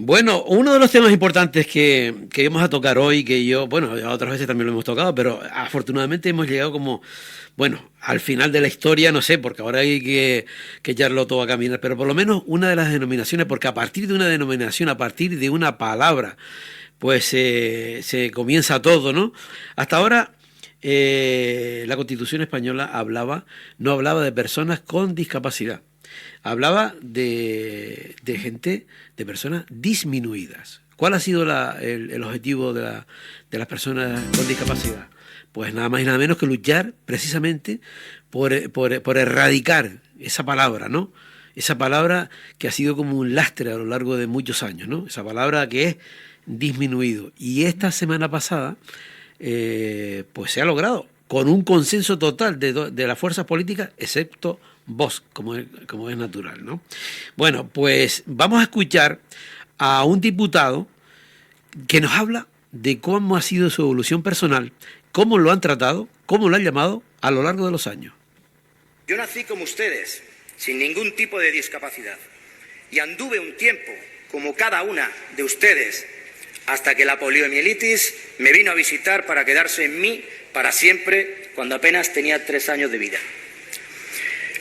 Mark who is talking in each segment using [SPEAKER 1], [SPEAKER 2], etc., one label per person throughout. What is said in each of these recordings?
[SPEAKER 1] Bueno, uno de los temas importantes que vamos a tocar hoy, que yo, bueno, ya otras veces también lo hemos tocado, pero afortunadamente hemos llegado como, bueno, al final de la historia, no sé, porque ahora hay que echarlo todo a caminar, pero por lo menos una de las denominaciones, porque a partir de una denominación, a partir de una palabra, pues se comienza todo, ¿no? Hasta ahora la Constitución española no hablaba de personas con discapacidad. Hablaba de gente, de personas disminuidas. ¿Cuál ha sido el objetivo de las personas con discapacidad? Pues nada más y nada menos que luchar precisamente por erradicar esa palabra, ¿no? Esa palabra que ha sido como un lastre a lo largo de muchos años, ¿no? Esa palabra que es disminuido. Y esta semana pasada, pues se ha logrado con un consenso total de las fuerzas políticas, excepto Vox, como es natural, ¿no? Bueno, pues vamos a escuchar a un diputado que nos habla de cómo ha sido su evolución personal, cómo lo han tratado, cómo lo han llamado a lo largo de los años.
[SPEAKER 2] Yo nací como ustedes, sin ningún tipo de discapacidad, y anduve un tiempo como cada una de ustedes, hasta que la poliomielitis me vino a visitar para quedarse en mí para siempre, cuando apenas tenía 3 años de vida.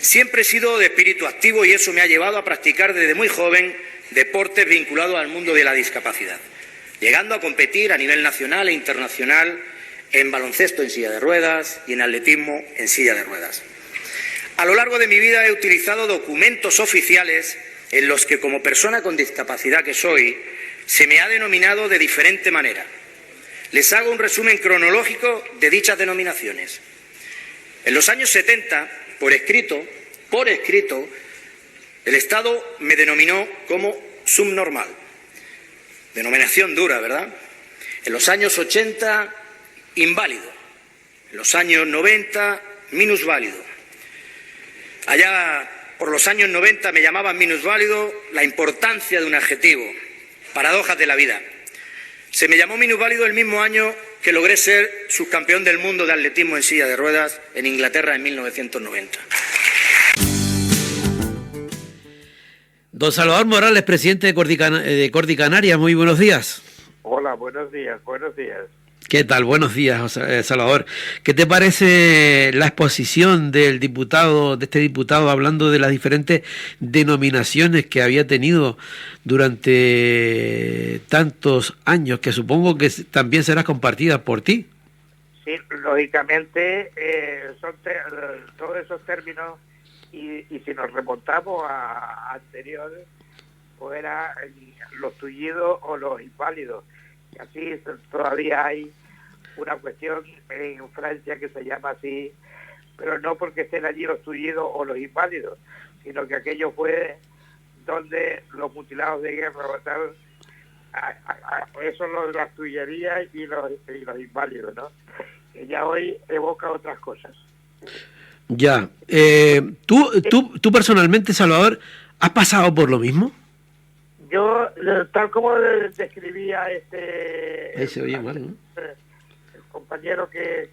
[SPEAKER 2] Siempre he sido de espíritu activo y eso me ha llevado a practicar desde muy joven deportes vinculados al mundo de la discapacidad, llegando a competir a nivel nacional e internacional en baloncesto en silla de ruedas y en atletismo en silla de ruedas. A lo largo de mi vida he utilizado documentos oficiales en los que, como persona con discapacidad que soy, se me ha denominado de diferente manera. Les hago un resumen cronológico de dichas denominaciones. En los años 70, por escrito, el Estado me denominó como subnormal. Denominación dura, ¿verdad? En los años 80, inválido. En los años 90, minusválido. Allá por los años 90 me llamaban minusválido la importancia de un adjetivo. Paradojas de la vida. Se me llamó minusválido el mismo año que logré ser subcampeón del mundo de atletismo en silla de ruedas en Inglaterra en 1990.
[SPEAKER 1] Don Salvador Morales, presidente de Cordi Canarias, muy buenos días.
[SPEAKER 3] Hola, buenos días, buenos días.
[SPEAKER 1] ¿Qué tal? Buenos días, Salvador. ¿Qué te parece la exposición de este diputado hablando de las diferentes denominaciones que había tenido durante tantos años, que supongo que también será compartida por ti?
[SPEAKER 3] Sí, lógicamente son todos esos términos y si nos remontamos a anteriores, pues era los tullidos o los inválidos. Y así todavía hay una cuestión en Francia que se llama así, pero no porque estén allí los tullidos o los inválidos, sino que aquello fue donde los mutilados de guerra votaron, eso lo de las tullerías y los inválidos, ¿no? Que ya hoy evoca otras cosas.
[SPEAKER 1] Ya. ¿Tú personalmente, Salvador, has pasado por lo mismo?
[SPEAKER 3] Yo, tal como describía
[SPEAKER 1] Ahí se oye mal, ¿no?
[SPEAKER 3] El compañero que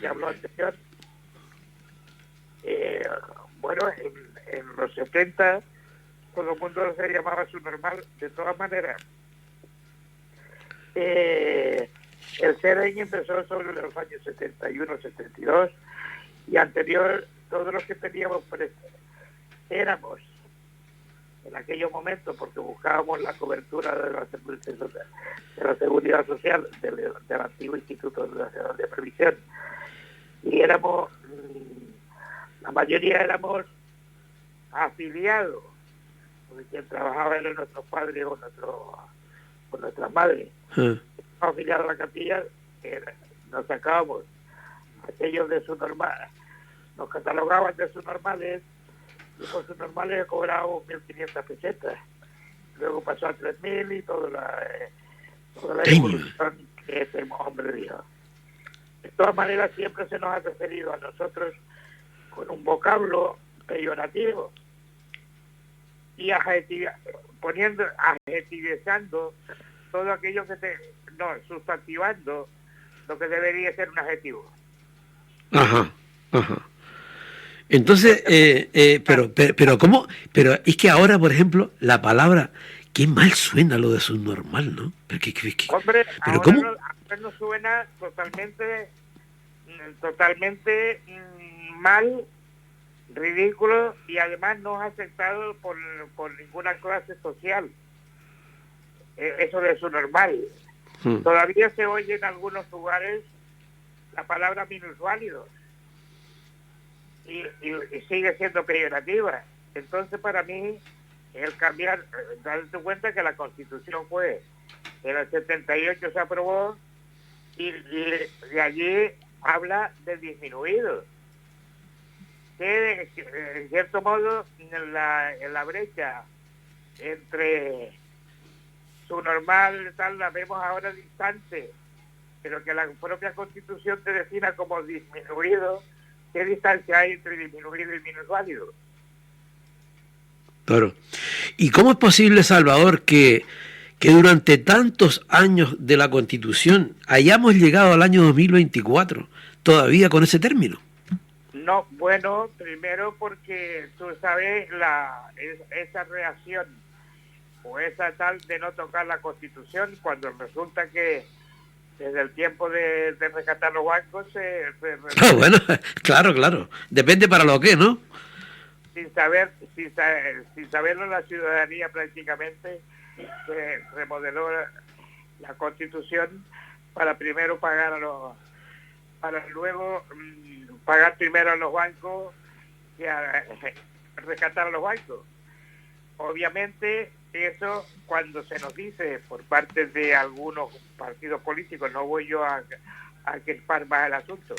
[SPEAKER 3] habló anterior, bueno, en los 70 todo el mundo se llamaba subnormal. De todas maneras, el CEREN empezó sobre los años 71, 72 y anterior, todos los que teníamos éramos en aquellos momentos, porque buscábamos la cobertura de la seguridad social del antiguo Instituto Nacional de Previsión, y éramos, la mayoría éramos afiliados, porque quien trabajaba eran nuestros padres o nuestras madres. Afiliados a la capilla, nos sacábamos aquellos de subnormales, nos catalogaban de subnormales, y por subnormales cobrábamos 1.500 pesetas. Luego pasó a 3.000 y toda la evolución que ese hombre dijo. De todas maneras, siempre se nos ha referido a nosotros con un vocablo peyorativo y adjetivizando todo aquello sustantivando lo que debería ser un adjetivo.
[SPEAKER 1] Ajá. Entonces, pero ¿cómo? Pero es que ahora, por ejemplo, la palabra qué mal suena lo de subnormal, ¿no?
[SPEAKER 3] Hombre,
[SPEAKER 1] ¿pero
[SPEAKER 3] ahora
[SPEAKER 1] cómo?
[SPEAKER 3] ahora nos suena totalmente mal, ridículo, y además no es aceptado por ninguna clase social. Eso de su normal. Todavía se oye en algunos lugares la palabra minusválidos y sigue siendo peyorativa. Entonces, para mí, el cambiar, darte cuenta que la Constitución fue en el 78 se aprobó y de allí habla de disminuidos. Que en cierto modo en la brecha entre su normal tal la vemos ahora distante, pero que la propia Constitución te defina como disminuido. ¿Qué distancia hay entre disminuido y minusválido?
[SPEAKER 1] Claro. ¿Y cómo es posible, Salvador, que durante tantos años de la Constitución hayamos llegado al año 2024 todavía con ese término?
[SPEAKER 3] No, bueno, primero porque tú sabes esa reacción o esa tal de no tocar la Constitución cuando resulta que desde el tiempo de rescatar los bancos
[SPEAKER 1] Bueno, claro. Depende para lo que, ¿no?
[SPEAKER 3] sin saberlo la ciudadanía prácticamente se remodeló la Constitución para primero para luego pagar primero a los bancos y rescatar a los bancos. Obviamente eso cuando se nos dice por parte de algunos partidos políticos, no voy yo a querpar más el asunto,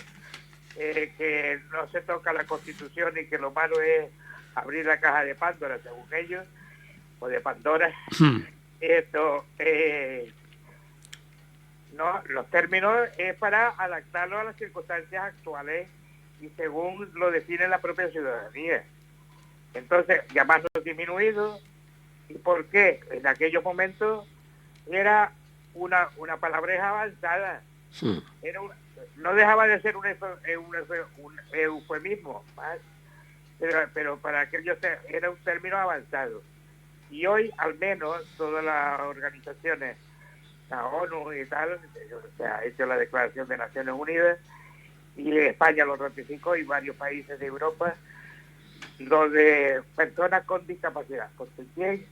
[SPEAKER 3] que no se toca la Constitución y que lo malo es abrir la caja de Pandora, según ellos, o de Pandora. Esto, no, los términos es para adaptarlo a las circunstancias actuales y según lo define la propia ciudadanía. Entonces, llamarlos disminuidos. ¿Y por qué? En aquellos momentos era una palabreja avanzada. No dejaba de ser un eufemismo, más, pero para aquellos era un término avanzado. Y hoy, al menos, todas las organizaciones, la ONU y tal, se ha hecho la Declaración de Naciones Unidas, y España lo ratificó, y varios países de Europa, lo de personas con discapacidad. Porque quién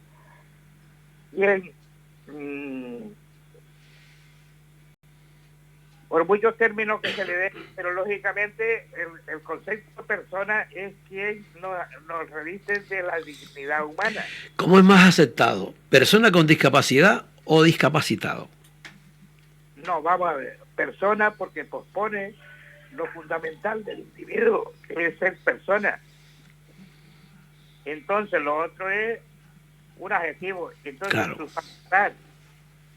[SPEAKER 3] por muchos términos que se le den, pero lógicamente el concepto de persona es quien nos reviste de la dignidad humana.
[SPEAKER 1] ¿Cómo es más aceptado? ¿Persona con discapacidad o discapacitado?
[SPEAKER 3] No, vamos a ver, persona porque pospone lo fundamental del individuo, que es ser persona. Entonces lo otro es un adjetivo. Entonces,
[SPEAKER 1] claro,
[SPEAKER 3] sustantivar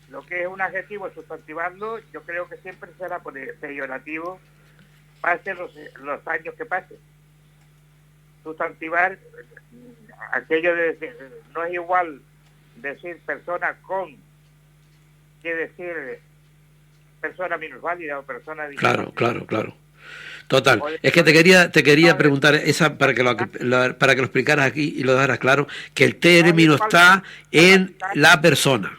[SPEAKER 3] lo que es un adjetivo, sustantivarlo, yo creo que siempre será peyorativo, pase los años que pasen. Sustantivar, aquello de decir, no es igual decir persona con que decir persona minusválida o persona discapacitada.
[SPEAKER 1] Claro. Total. Es que te quería preguntar esa para que lo explicaras aquí y lo dejaras claro, que el término está en la persona.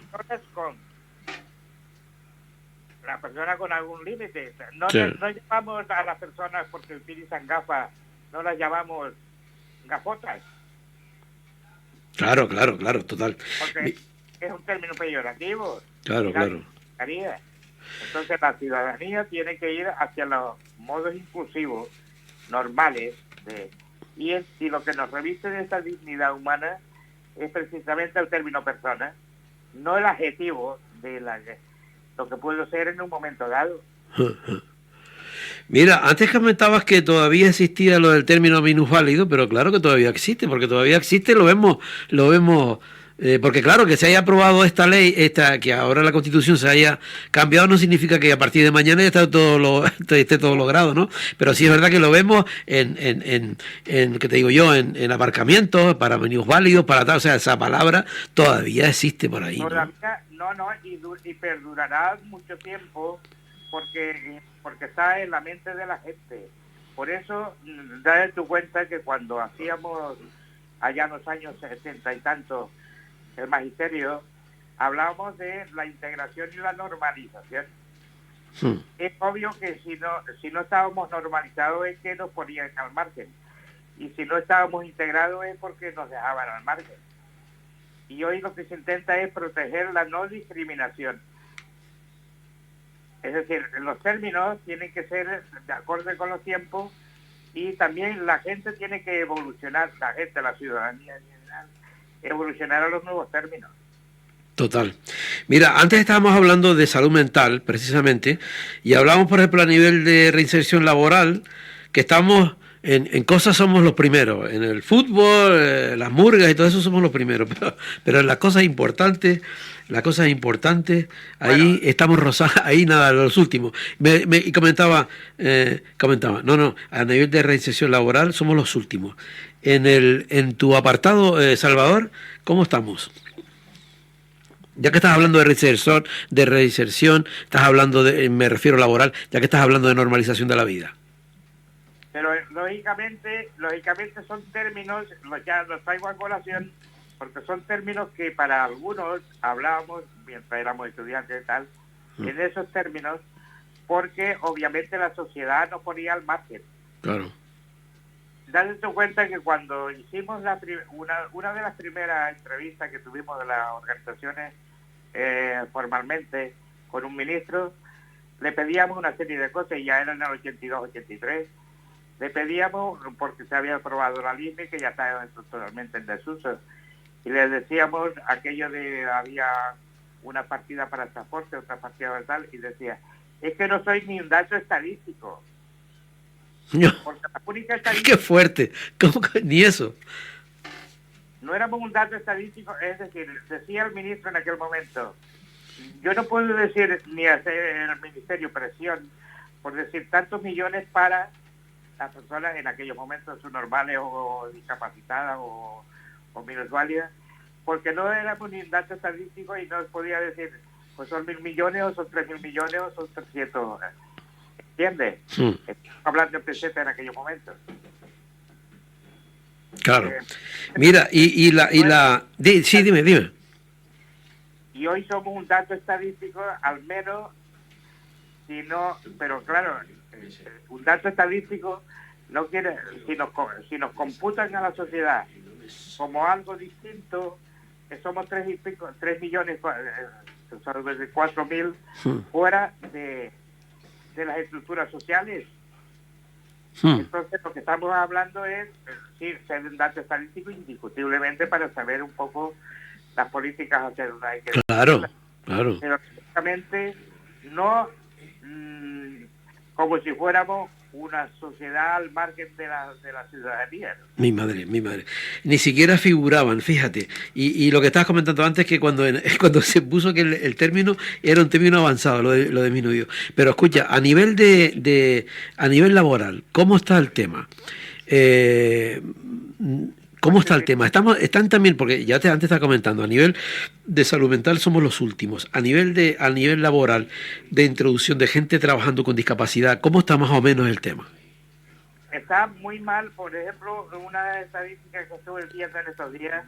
[SPEAKER 3] La persona con algún límite. No llamamos a las personas porque utilizan gafas, no las llamamos gafotas.
[SPEAKER 1] Claro, total.
[SPEAKER 3] Porque es un término peyorativo.
[SPEAKER 1] Claro.
[SPEAKER 3] Entonces la ciudadanía tiene que ir hacia los modos inclusivos, normales, y lo que nos reviste de esa dignidad humana es precisamente el término persona, no el adjetivo de lo que puedo ser en un momento dado.
[SPEAKER 1] Mira, antes comentabas que todavía existía lo del término minusválido, pero claro que todavía existe, porque todavía existe, lo vemos, porque claro, que se haya aprobado esta ley, que ahora la Constitución se haya cambiado, no significa que a partir de mañana esté todo logrado, ¿no? Pero sí es verdad que lo vemos en ¿qué te digo yo? En aparcamientos, para minusválidos, para tal, o sea, esa palabra todavía existe por ahí, ¿no?
[SPEAKER 3] Y perdurará mucho tiempo porque está en la mente de la gente. Por eso, date tu cuenta que cuando hacíamos allá en los años 70 y tantos el magisterio, hablábamos de la integración y la normalización. Es obvio que si no estábamos normalizados es que nos ponían al margen. Y si no estábamos integrados es porque nos dejaban al margen. Y hoy lo que se intenta es proteger la no discriminación. Es decir, los términos tienen que ser de acorde con los tiempos y también la gente tiene que evolucionar, la ciudadanía en general, evolucionar a los nuevos términos.
[SPEAKER 1] Total. Mira, antes estábamos hablando de salud mental, precisamente, y hablamos, por ejemplo, a nivel de reinserción laboral, que estamos en cosas somos los primeros, en el fútbol, las murgas y todo eso somos los primeros, pero en las cosas importantes, ahí bueno, estamos rosados, ahí nada, los últimos. Y comentaba, a nivel de reinserción laboral somos los últimos. En tu apartado, Salvador, ¿cómo estamos? Ya que estás hablando de reinserción, estás hablando me refiero laboral, ya que estás hablando de normalización de la vida.
[SPEAKER 3] Pero lógicamente son términos, ya los traigo a colación, porque son términos que para algunos hablábamos mientras éramos estudiantes y tal, en esos términos, porque obviamente la sociedad nos ponía al margen.
[SPEAKER 1] Claro.
[SPEAKER 3] Date cuenta que cuando hicimos una de las primeras entrevistas que tuvimos de las organizaciones formalmente con un ministro, le pedíamos una serie de cosas, y ya eran en el 82-83, le pedíamos, porque se había aprobado la LIME, que ya estaba totalmente en desuso, y le decíamos aquello de había una partida para el transporte, otra partida para tal, y decía, es que no soy ni un dato estadístico.
[SPEAKER 1] No.
[SPEAKER 3] Porque la única estadística...
[SPEAKER 1] ¡Qué fuerte! ¿Cómo que ni eso?
[SPEAKER 3] No éramos un dato estadístico, es decir, decía el ministro en aquel momento, yo no puedo decir ni hacer en el ministerio presión por decir tantos millones para las personas en aquellos momentos subnormales o discapacitadas o minusválidas, porque no éramos ni un dato estadístico y no podía decir, pues son 1.000 millones o son 3.000 millones o son 300. ¿Entiendes? Estamos hablando de peseta en aquellos momentos.
[SPEAKER 1] Claro. Mira, sí, dime.
[SPEAKER 3] Y hoy somos un dato estadístico, al menos, pero claro, un dato estadístico no quiere, si nos computan a la sociedad como algo distinto, que somos 3 millones, 4.000 fuera de las estructuras sociales. Entonces lo que estamos hablando es ser un dato estadístico indiscutiblemente para saber un poco las políticas hacia donde hay que...
[SPEAKER 1] Claro.
[SPEAKER 3] Pero exactamente no como si fuéramos una sociedad al margen de la ciudadanía, ¿no?
[SPEAKER 1] Mi madre. Ni siquiera figuraban, fíjate. Y lo que estabas comentando antes, que cuando se puso que el término era un término avanzado, lo disminuyó. Pero escucha, a nivel a nivel laboral, ¿cómo está el tema? ¿Cómo está el tema? Están también, porque ya antes estaba comentando, a nivel de salud mental somos los últimos. A nivel laboral, de introducción de gente trabajando con discapacidad, ¿cómo está más o menos el tema?
[SPEAKER 3] Está muy mal. Por ejemplo, una estadística que estuve viendo en estos días,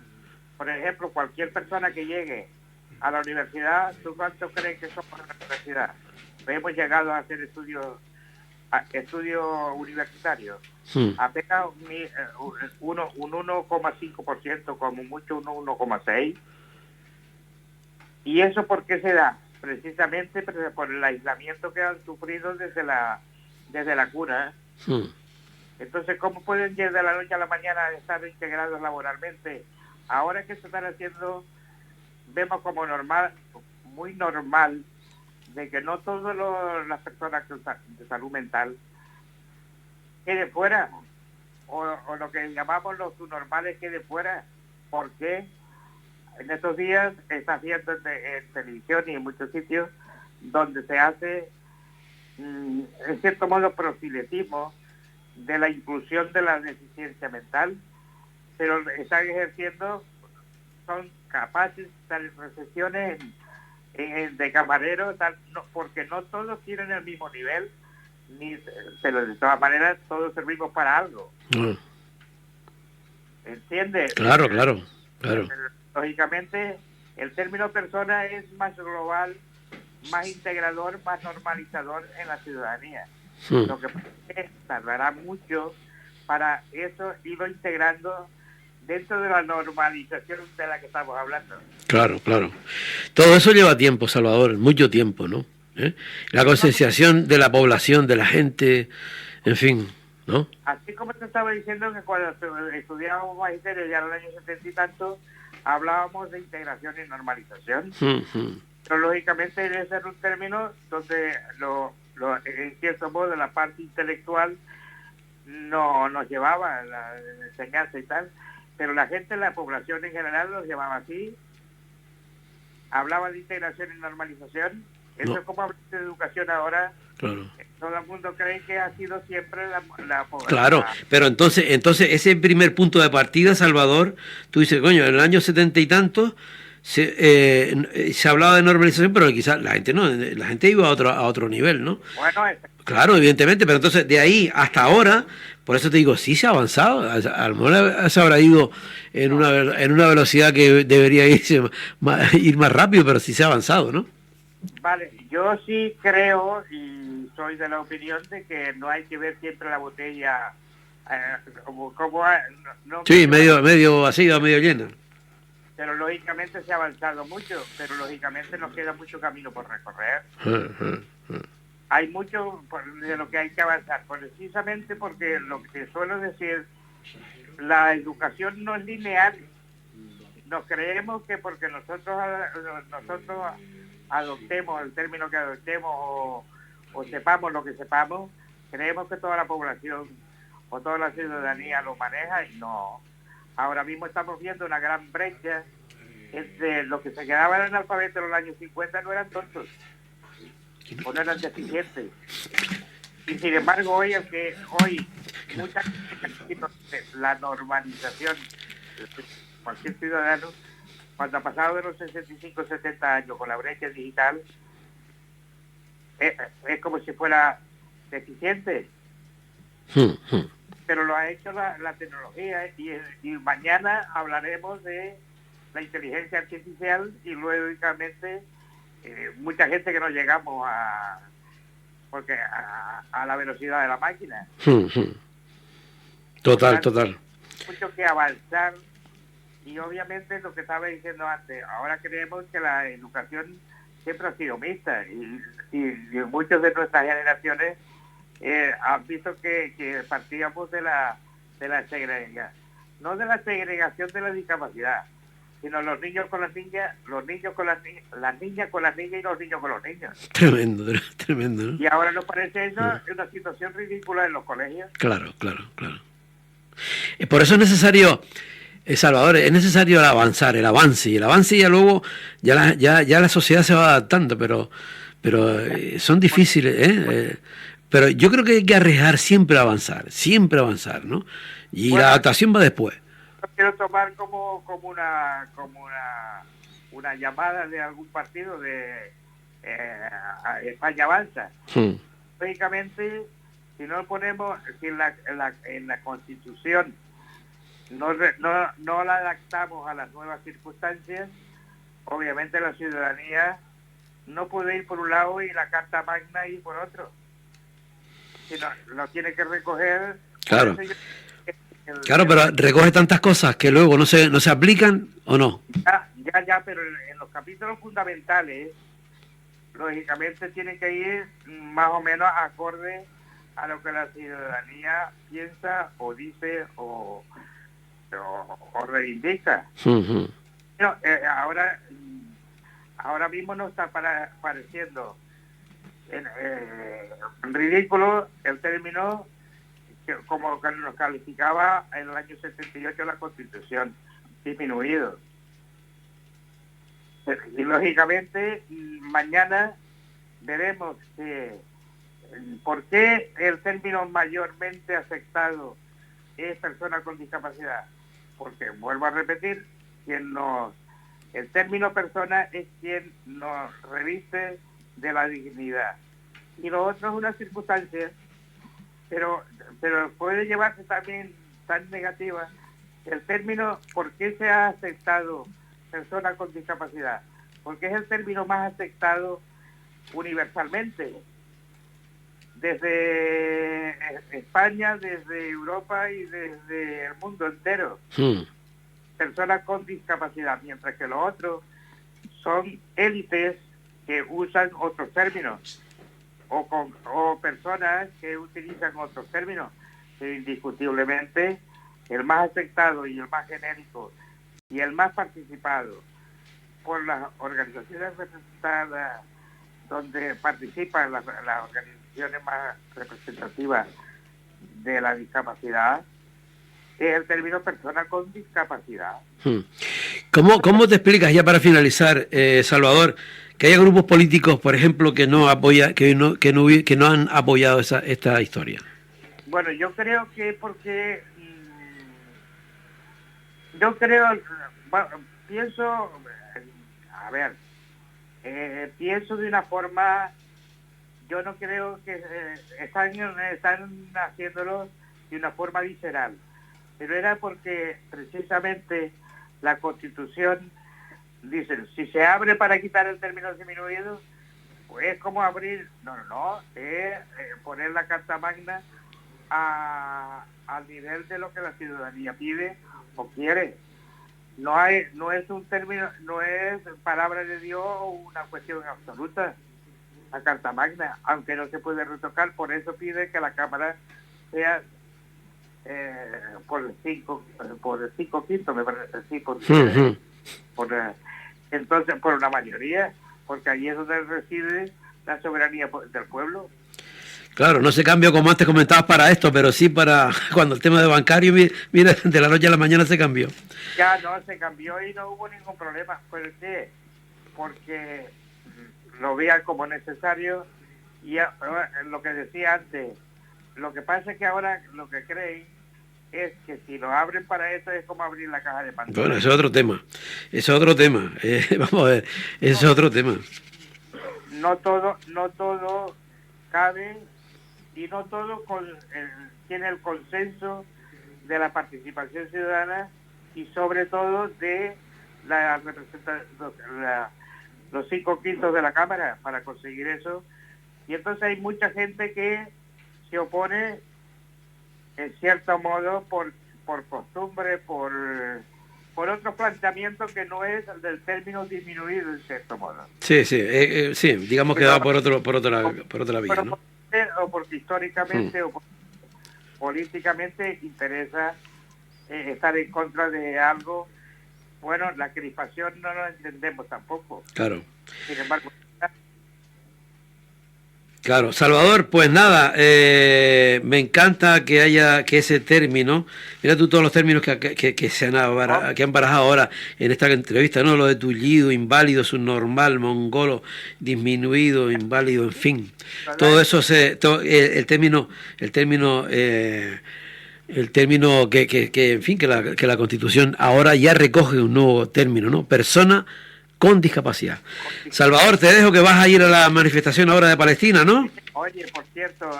[SPEAKER 3] por ejemplo, cualquier persona que llegue a la universidad, ¿tú cuánto crees que somos en la universidad? Hemos llegado a hacer estudios universitarios. Apenas un 1,5%, como mucho un 1,6%. ¿Y eso por qué se da? Precisamente por el aislamiento que han sufrido desde la cuna. Entonces, ¿cómo pueden llegar de la noche a la mañana a estar integrados laboralmente? Ahora que se están haciendo, vemos como muy normal, de que no todas las personas de salud mental queden fuera, o lo que llamamos los subnormales queden fuera. ¿Por qué? En estos días está viendo en televisión y en muchos sitios donde se hace, en cierto modo, proselitismo de la inclusión de la deficiencia mental, pero están ejerciendo, son capaces de dar recesiones de camareros, porque no todos tienen el mismo nivel, pero de todas maneras todos servimos para algo. ¿Entiendes?
[SPEAKER 1] Claro.
[SPEAKER 3] lógicamente, el término persona es más global, más integrador, más normalizador en la ciudadanía. Lo que pasa es que tardará mucho para eso irlo integrando dentro de la normalización de la que estamos hablando.
[SPEAKER 1] Claro, claro. Todo eso lleva tiempo, Salvador, mucho tiempo, ¿no? La concienciación de la población, de la gente, en fin, ¿no?
[SPEAKER 3] Así como te estaba diciendo que cuando estudiábamos magisterio ya en el año 70 y tanto, hablábamos de integración y normalización. Pero lógicamente ese era un término donde en cierto modo la parte intelectual no nos llevaba la enseñanza y tal, pero la gente, la población en general los llevaba así, hablaba de integración y normalización. Eso es como hablar de educación ahora.
[SPEAKER 1] Claro.
[SPEAKER 3] Todo el mundo cree que ha sido siempre la
[SPEAKER 1] Claro, pero entonces ese primer punto de partida, Salvador, tú dices, coño, en el año 70 y tanto se hablaba de normalización, pero quizás la gente no, la gente iba a otro nivel, ¿no?
[SPEAKER 3] Bueno,
[SPEAKER 1] claro, evidentemente, pero entonces de ahí hasta ahora, por eso te digo, sí se ha avanzado, a lo mejor se habrá ido en una velocidad que debería ir más rápido, pero sí se ha avanzado, ¿no?
[SPEAKER 3] Vale, yo sí creo y soy de la opinión de que no hay que ver siempre la botella como no,
[SPEAKER 1] sí, medio vacía, medio llena.
[SPEAKER 3] Pero lógicamente se ha avanzado mucho, pero lógicamente nos queda mucho camino por recorrer. Hay mucho de lo que hay que avanzar, precisamente porque lo que suelo decir, la educación no es lineal. Nos creemos que porque nosotros adoptemos el término que adoptemos o sepamos lo que sepamos, creemos que toda la población o toda la ciudadanía lo maneja y no. Ahora mismo estamos viendo una gran brecha entre los que se quedaban analfabetos en los años 50 no eran tontos o no eran deficientes. Y sin embargo hoy mucha gente, la normalización de cualquier ciudadano, cuando ha pasado de los 65 70 años con la brecha digital, es como si fuera deficiente. Pero lo ha hecho la tecnología y mañana hablaremos de la inteligencia artificial y lógicamente mucha gente que no llegamos a la velocidad de la máquina.
[SPEAKER 1] Total.
[SPEAKER 3] Mucho que avanzar y obviamente lo que estaba diciendo antes, ahora creemos que la educación siempre ha sido mixta y muchas de nuestras generaciones han visto que partíamos de la segregación, no de la segregación de la discapacidad, sino los niños con las niñas, los niños con las niñas con las niñas y los niños con los niños.
[SPEAKER 1] Tremendo, ¿no?
[SPEAKER 3] Y ahora nos parece eso una situación ridícula en los colegios.
[SPEAKER 1] Claro. Por eso es necesario, Salvador, es necesario el avance ya luego, ya la sociedad se va adaptando, pero son difíciles, pero yo creo que hay que arriesgar siempre a avanzar, ¿no? Y bueno, la adaptación va después.
[SPEAKER 3] No quiero tomar como una llamada de algún partido de España Avanza. Lógicamente, si no ponemos, si en la Constitución no la adaptamos a las nuevas circunstancias, obviamente la ciudadanía no puede ir por un lado y la Carta Magna ir por otro. Sino lo tiene que recoger.
[SPEAKER 1] Claro. Claro, pero recoge tantas cosas que luego no se aplican o no.
[SPEAKER 3] Ya, pero en los capítulos fundamentales, lógicamente tienen que ir más o menos acorde a lo que la ciudadanía piensa o dice o reivindica. Pero, ahora mismo nos está pareciendo ridículo el término como nos calificaba en el año 78 la Constitución, disminuido. Y lógicamente mañana veremos por qué el término mayormente aceptado es persona con discapacidad, porque vuelvo a repetir, el término persona es quien nos reviste de la dignidad y lo otro es una circunstancia, pero puede llevarse también tan negativa el término. ¿Por qué se ha aceptado persona con discapacidad, porque es el término más aceptado universalmente, desde España, desde Europa y desde el mundo entero. Personas con discapacidad, mientras que los otros son élites que usan otros términos, o personas que utilizan otros términos. Indiscutiblemente el más aceptado y el más genérico y el más participado por las organizaciones representadas, donde participan las organizaciones más representativas de la discapacidad, es el término persona con discapacidad.
[SPEAKER 1] ¿Cómo te explicas, ya para finalizar, Salvador, que haya grupos políticos, por ejemplo, que no han apoyado esta historia?
[SPEAKER 3] Bueno, yo creo que porque pienso de una forma, yo no creo que están haciéndolo de una forma visceral, pero era porque precisamente la Constitución dice, si se abre para quitar el término disminuido, pues es como abrir, es poner la Carta Magna al nivel de lo que la ciudadanía pide o quiere. No es un término, no es palabra de Dios o una cuestión absoluta, la Carta Magna, aunque no se puede retocar. Por eso pide que la Cámara sea por el 5/5, me parece, sí, entonces por una mayoría, porque allí es donde reside la soberanía del pueblo.
[SPEAKER 1] Claro, no se cambió como antes comentabas para esto, pero sí para cuando el tema de bancario, mira, de la noche a la mañana se cambió.
[SPEAKER 3] Ya no, se cambió y no hubo ningún problema. ¿Por qué? Porque lo vean como necesario y lo que decía antes, lo que pasa es que ahora lo que creen es que si lo abren para eso es como abrir la caja de Pandora.
[SPEAKER 1] Bueno, ese es otro tema. Vamos a ver, ese es otro tema.
[SPEAKER 3] No todo cabe y no todo tiene el consenso de la participación ciudadana y sobre todo de la representación, los 5/5 de la Cámara para conseguir eso. Y entonces hay mucha gente que se opone en cierto modo por costumbre, por otro planteamiento que no es el del término disminuido en cierto modo.
[SPEAKER 1] Sí, digamos que va por otra vía, ¿no?
[SPEAKER 3] O porque históricamente o políticamente interesa estar en contra de algo. Bueno, la crispación no lo entendemos tampoco.
[SPEAKER 1] Claro.
[SPEAKER 3] Sin embargo,
[SPEAKER 1] claro, Salvador, pues nada, me encanta que ese término, mira tú todos los términos que han barajado ahora en esta entrevista, ¿no? Lo de tullido, inválido, subnormal, mongolo, disminuido, inválido, en fin. Todo eso el término en fin, que la Constitución ahora ya recoge un nuevo término, ¿no? Persona con discapacidad. Salvador, te dejo que vas a ir a la manifestación ahora de Palestina, ¿no?
[SPEAKER 3] Oye, por cierto,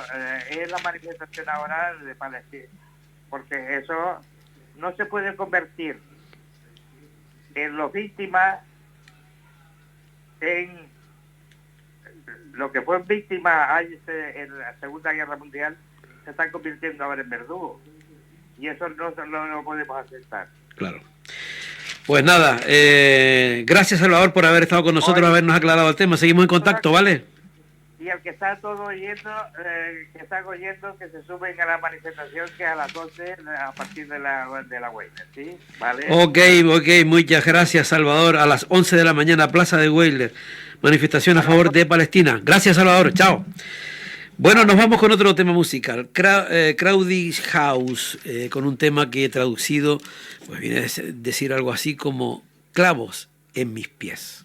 [SPEAKER 3] es la manifestación ahora de Palestina, porque eso no se puede convertir en los víctimas, en lo que fue víctima en la Segunda Guerra Mundial, se están convirtiendo ahora en verdugos. Y eso no lo podemos aceptar.
[SPEAKER 1] Claro. Pues nada, gracias Salvador por haber estado con nosotros, habernos aclarado el tema. Seguimos en contacto, ¿vale?
[SPEAKER 3] Y el que está todo oyendo, que se suben a la manifestación, que es a las 12 a partir de la Weiler, ¿sí? ¿Vale?
[SPEAKER 1] Ok, muchas gracias Salvador. A las 11 de la mañana, Plaza de Weiler, manifestación a favor de Palestina. Gracias Salvador, chao. Bueno, nos vamos con otro tema musical, Crowdie House, con un tema que traducido pues viene a decir algo así como clavos en mis pies.